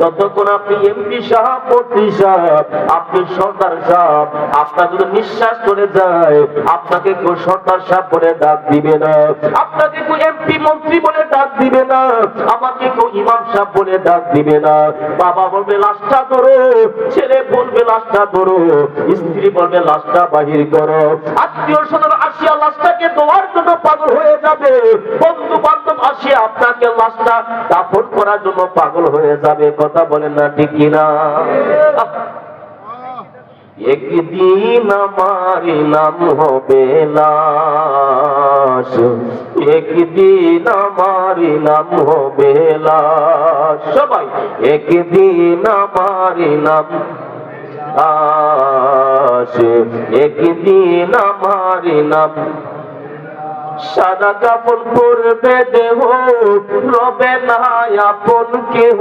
ততক্ষণ আপনি এমপি সাহেব, মন্ত্রী সাহেব, আপনি সর্দার সাহেব, আপনার যদি নিঃশ্বাস চলে যায় আপনাকে কেউ সর্দার সাহেব বলে ডাক দিবে না, আপনাকে কেউ এমপি মন্ত্রী বলে ডাক দিবে না, আমাকে কেউ ইমাম সাহেব বলে ডাক দিবে না। বাবা বলবে লাশটা ধরো, ছেলে বলবে লাশটা ধরো, স্ত্রী বলবে লাশটা বাহির করো, আত্মীয় স্বজন আসিয়া লাশটাকে দেওয়ার জন্য পাগল হয়ে যাবে, বন্ধু বান্ধব আসিয়া আপনাকে লাশটা দাফন করার জন্য পাগল হয়ে যাবে। কথা বলেন না ঠিক কিনা? একদিন আমার নাম হবে লাশ, একদিন আমার নাম হবে লাশ, সবাই একদিন আমার নাম লাশ, একদিন আমার নাম। সাদা কাপড় পরবে দেহ, রবে না আপন কেহ।